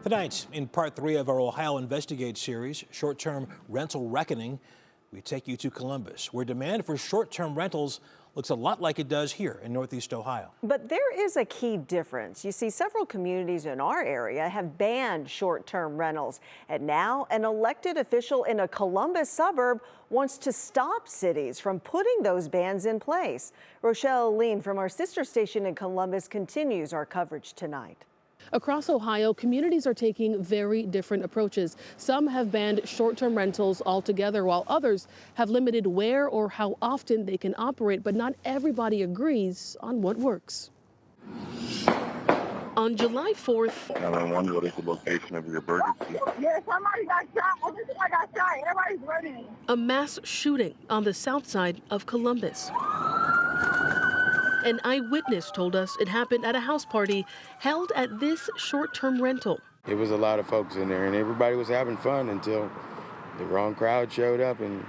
Tonight, in part 3 of our Ohio Investigate series, Short-Term Rental Reckoning, we take you to Columbus, where demand for short-term rentals looks a lot like it does here in Northeast Ohio. But there is a key difference. You see, several communities in our area have banned short-term rentals. And now an elected official in a Columbus suburb wants to stop cities from putting those bans in place. Rochelle Lean from our sister station in Columbus continues our coverage tonight. Across Ohio, communities are taking very different approaches. Some have banned short-term rentals altogether, while others have limited where or how often they can operate, but not everybody agrees on what works. On July 4th, 911, what is the location of your emergency? Yeah, somebody got shot. Everybody got shot. Everybody's running. a mass shooting on the south side of Columbus. An eyewitness told us it happened at a house party held at this short-term rental. It was a lot of folks in there, and everybody was having fun until the wrong crowd showed up and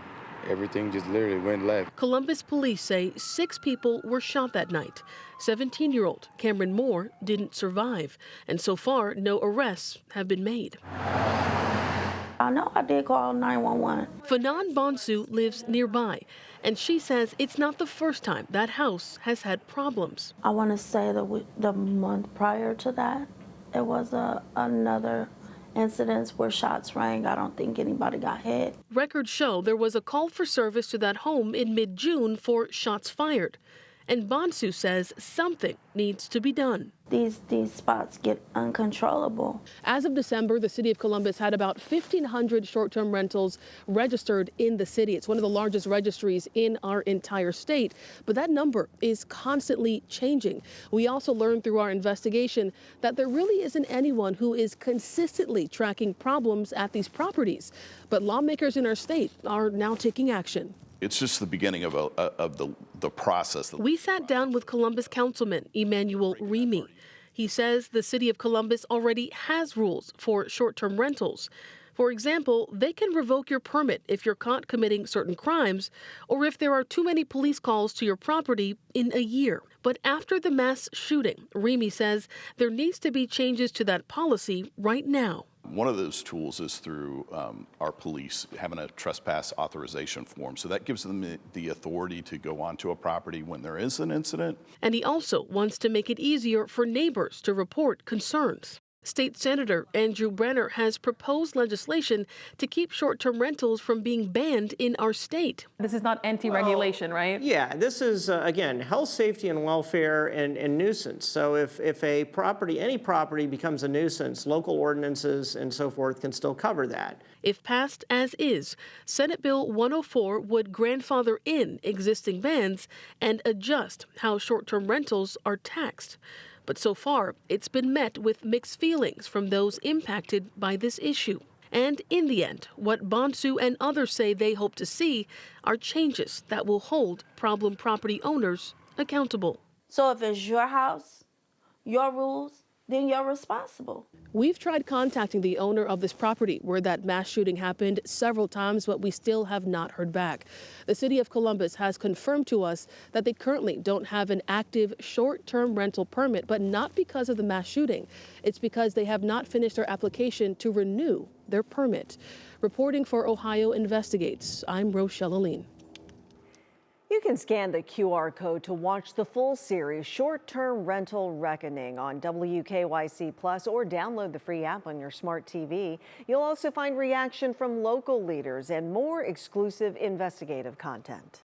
everything just literally went left. Columbus police say 6 people were shot that night. 17-year-old Cameron Moore didn't survive, and so far, no arrests have been made. I know I did call 911. Fanan Bonsu lives nearby, and she says it's not the first time that house has had problems. I want to say the month prior to that, it was another incident where shots rang. I don't think anybody got hit. Records show there was a call for service to that home in mid-June for shots fired. And Bonsu says something needs to be done. These spots get uncontrollable. As of December, the city of Columbus had about 1,500 short-term rentals registered in the city. It's one of the largest registries in our entire state, but that number is constantly changing. We also learned through our investigation that there really isn't anyone who is consistently tracking problems at these properties. But lawmakers in our state are now taking action. It's just the beginning of the process. We sat down with Columbus Councilman Emmanuel Remy. He says the city of Columbus already has rules for short-term rentals. For example, they can revoke your permit if you're caught committing certain crimes or if there are too many police calls to your property in a year. But after the mass shooting, Remy says there needs to be changes to that policy right now. One of those tools is through our police having a trespass authorization form. So that gives them the authority to go onto a property when there is an incident. And he also wants to make it easier for neighbors to report concerns. State Senator Andrew Brenner has proposed legislation to keep short-term rentals from being banned in our state. This is not anti-regulation, right? Yeah, this is, again, health, safety, and welfare and nuisance. So if a property, any property becomes a nuisance, local ordinances and so forth can still cover that. If passed as is, Senate Bill 104 would grandfather in existing bans and adjust how short-term rentals are taxed. But so far, it's been met with mixed feelings from those impacted by this issue. And in the end, what Bonsu and others say they hope to see are changes that will hold problem property owners accountable. So if it's your house, your rules, then you're responsible. We've tried contacting the owner of this property where that mass shooting happened several times, but we still have not heard back. The city of Columbus has confirmed to us that they currently don't have an active short-term rental permit, but not because of the mass shooting. It's because they have not finished their application to renew their permit. Reporting for Ohio Investigates, I'm Rochelle Lean. You can scan the QR code to watch the full series Short-Term Rental Reckoning on WKYC Plus or download the free app on your smart TV. You'll also find reaction from local leaders and more exclusive investigative content.